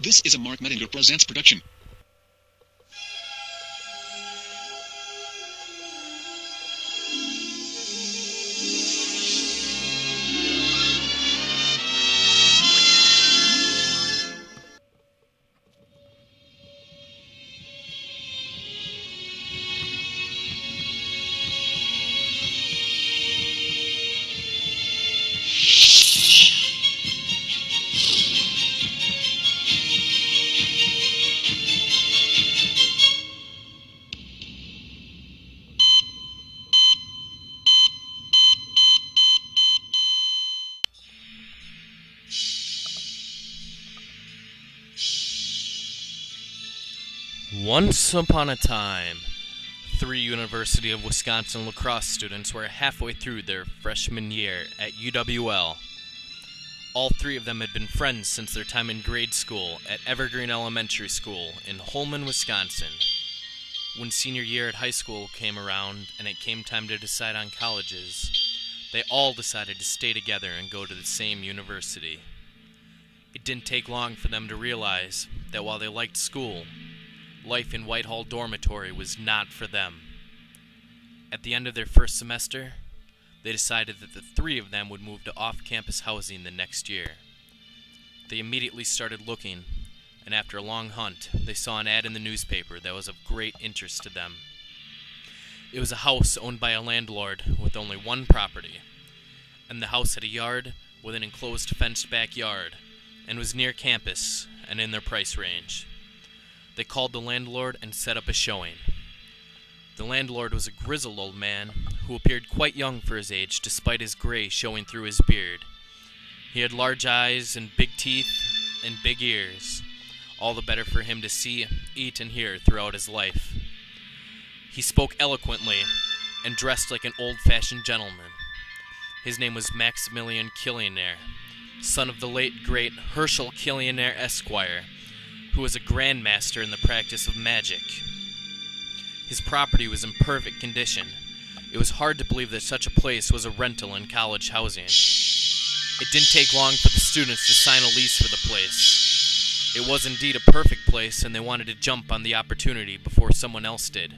This is a Mark Mettinger Presents production. Once upon a time, 3 University of Wisconsin lacrosse students were halfway through their freshman year at UWL. All 3 of them had been friends since their time in grade school at Evergreen Elementary School in Holman, Wisconsin. When senior year at high school came around and it came time to decide on colleges, they all decided to stay together and go to the same university. It didn't take long for them to realize that while they liked school, life in Whitehall Dormitory was not for them. At the end of their first semester, they decided that the 3 of them would move to off-campus housing the next year. They immediately started looking, and after a long hunt, they saw an ad in the newspaper that was of great interest to them. It was a house owned by a landlord with only one property, and the house had a yard with an enclosed fenced backyard, and was near campus and in their price range. They called the landlord and set up a showing. The landlord was a grizzled old man who appeared quite young for his age despite his gray showing through his beard. He had large eyes and big teeth and big ears, all the better for him to see, eat, and hear throughout his life. He spoke eloquently and dressed like an old-fashioned gentleman. His name was Maximilian Killionaire, son of the late great Herschel Killionaire Esquire, who was a grandmaster in the practice of magic. His property was in perfect condition. It was hard to believe that such a place was a rental in college housing. It didn't take long for the students to sign a lease for the place. It was indeed a perfect place, and they wanted to jump on the opportunity before someone else did.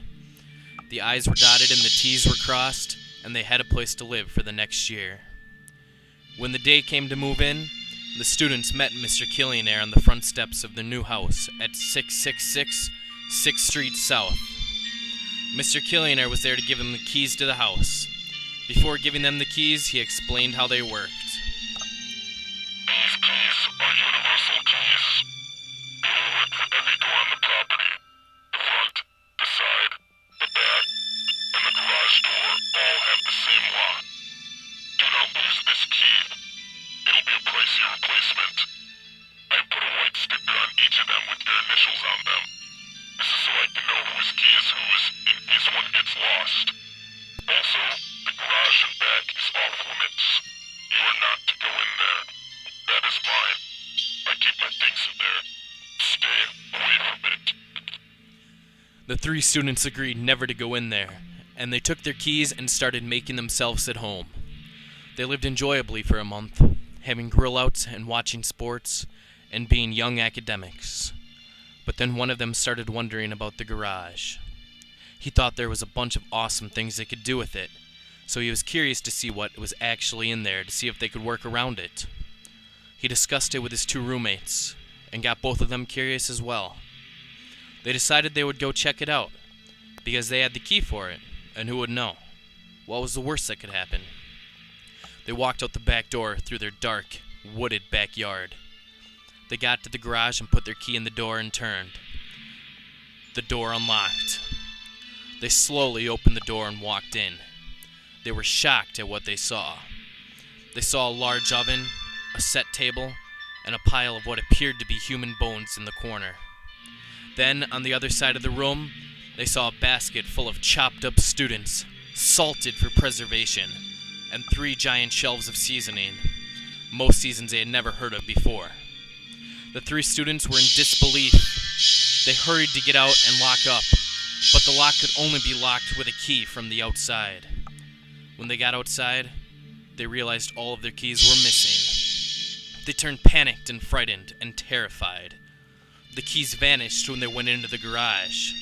The I's were dotted and the T's were crossed, and they had a place to live for the next year. When the day came to move in, the students met Mr. Killionaire on the front steps of their new house at 666 6th Street South. Mr. Killionaire was there to give them the keys to the house. Before giving them the keys, he explained how they worked. These keys are universal keys. They will work for every door on the property. The front, the side, the back, and the garage door all have the same lock. Do not lose this key. It'll be a pricey replacement. I put a white sticker on each of them with your initials on them. This is so I can know whose key is whose in case one gets lost. Also, the garage and back is off limits. You are not to go in there. That is mine. I keep my things in there. Stay away from it. The 3 students agreed never to go in there, and they took their keys and started making themselves at home. They lived enjoyably for a month, having grill-outs and watching sports, and being young academics. But then one of them started wondering about the garage. He thought there was a bunch of awesome things they could do with it, so he was curious to see what was actually in there to see if they could work around it. He discussed it with his 2 roommates, and got both of them curious as well. They decided they would go check it out, because they had the key for it, and who would know? What was the worst that could happen? They walked out the back door through their dark, wooded backyard. They got to the garage and put their key in the door and turned. The door unlocked. They slowly opened the door and walked in. They were shocked at what they saw. They saw a large oven, a set table, and a pile of what appeared to be human bones in the corner. Then, on the other side of the room, they saw a basket full of chopped up students, salted for preservation, and 3 giant shelves of seasoning, most seasons they had never heard of before. The 3 students were in disbelief. They hurried to get out and lock up, but the lock could only be locked with a key from the outside. When they got outside, they realized all of their keys were missing. They turned panicked and frightened and terrified. The keys vanished when they went into the garage.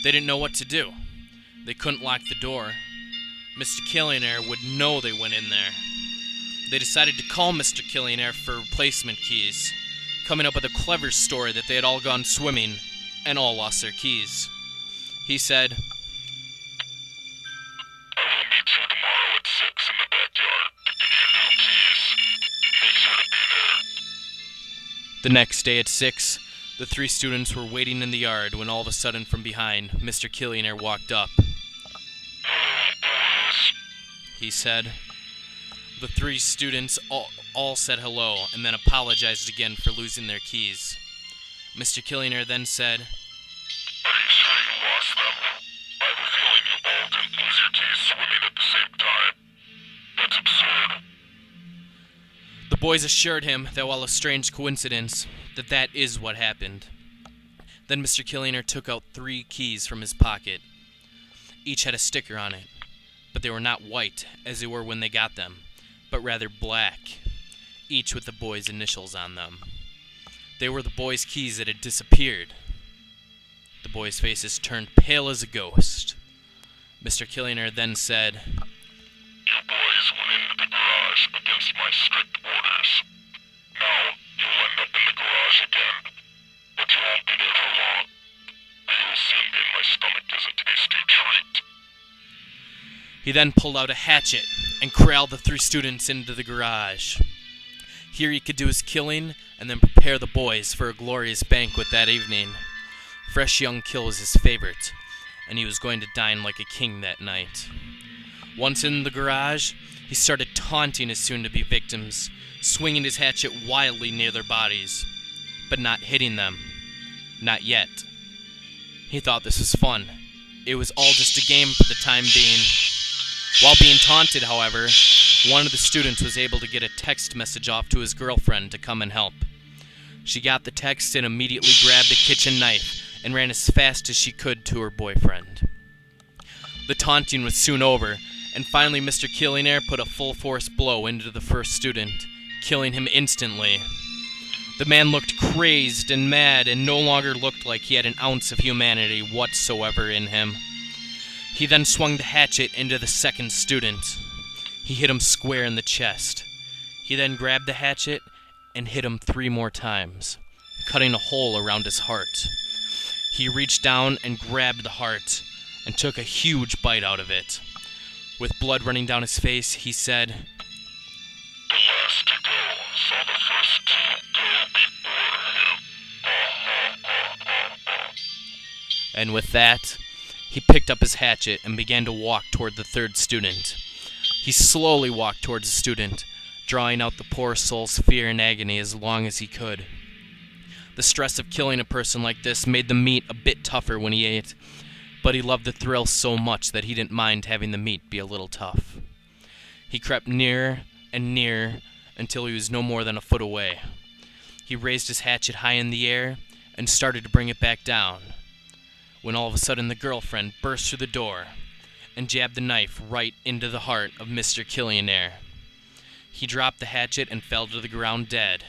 They didn't know what to do. They couldn't lock the door. Mr. Killionaire would know they went in there. They decided to call Mr. Killionaire for replacement keys, coming up with a clever story that they had all gone swimming and all lost their keys. He said, I will meet you tomorrow at 6 in the backyard to give you new keys. Make sure to be there. The next day at 6, the 3 students were waiting in the yard when all of a sudden from behind, Mr. Killionaire walked up. He said. The 3 students all said hello and then apologized again for losing their keys. Mr. Killionaire then said, Are you sure you lost them? I have a feeling you all didn't lose your keys swimming at the same time. That's absurd. The boys assured him that while a strange coincidence, that is what happened. Then Mr. Killionaire took out 3 keys from his pocket. Each had a sticker on it, but they were not white as they were when they got them, but rather black, each with the boys' initials on them. They were the boys' keys that had disappeared. The boys' faces turned pale as a ghost. Mr. Killionaire then said, You boys went into the garage against my strict orders. Now, you'll end up in the garage again. But you won't be there for long. You'll soon be in my stomach as a tasty treat. He then pulled out a hatchet and corralled the 3 students into the garage. Here he could do his killing and then prepare the boys for a glorious banquet that evening. Fresh young kill was his favorite, and he was going to dine like a king that night. Once in the garage, he started taunting his soon-to-be victims, swinging his hatchet wildly near their bodies, but not hitting them. Not yet. He thought this was fun. It was all just a game for the time being. While being taunted, however, one of the students was able to get a text message off to his girlfriend to come and help. She got the text and immediately grabbed a kitchen knife and ran as fast as she could to her boyfriend. The taunting was soon over, and finally Mr. Killionaire put a full-force blow into the first student, killing him instantly. The man looked crazed and mad and no longer looked like he had an ounce of humanity whatsoever in him. He then swung the hatchet into the second student. He hit him square in the chest. He then grabbed the hatchet and hit him 3 more times, cutting a hole around his heart. He reached down and grabbed the heart and took a huge bite out of it. With blood running down his face, he said, The last to go saw the first 2 go before him. and with that, he picked up his hatchet and began to walk toward the 3rd student. He slowly walked towards the student, drawing out the poor soul's fear and agony as long as he could. The stress of killing a person like this made the meat a bit tougher when he ate, but he loved the thrill so much that he didn't mind having the meat be a little tough. He crept nearer and nearer until he was no more than a foot away. He raised his hatchet high in the air and started to bring it back down, when all of a sudden the girlfriend burst through the door and jabbed the knife right into the heart of Mr. Killionaire. He dropped the hatchet and fell to the ground dead.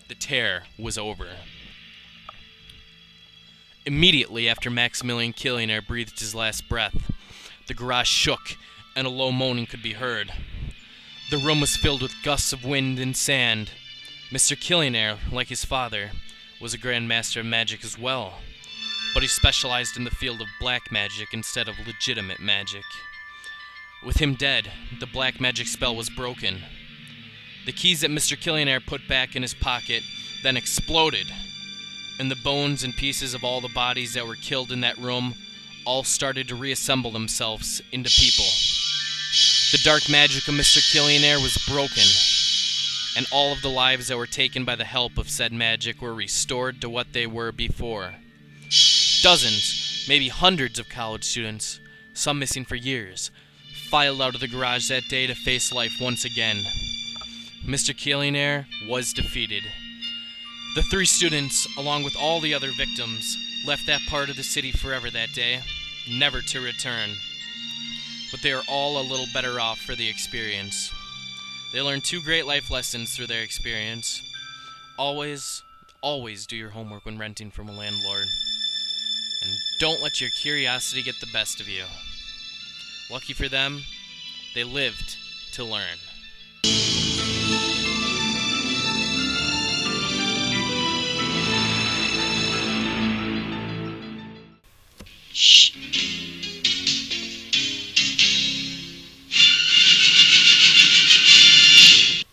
The tear was over. Immediately after Maximilian Killionaire breathed his last breath, the garage shook and a low moaning could be heard. The room was filled with gusts of wind and sand. Mr. Killionaire, like his father, was a grand master of magic as well, but he specialized in the field of black magic instead of legitimate magic. With him dead, the black magic spell was broken. The keys that Mr. Killionaire put back in his pocket then exploded, and the bones and pieces of all the bodies that were killed in that room all started to reassemble themselves into people. The dark magic of Mr. Killionaire was broken, and all of the lives that were taken by the help of said magic were restored to what they were before. Dozens, maybe hundreds of college students, some missing for years, filed out of the garage that day to face life once again. Mr. Killionaire was defeated. The 3 students, along with all the other victims, left that part of the city forever that day, never to return. But they are all a little better off for the experience. They learned 2 great life lessons through their experience. Always do your homework when renting from a landlord. And don't let your curiosity get the best of you. Lucky for them, they lived to learn.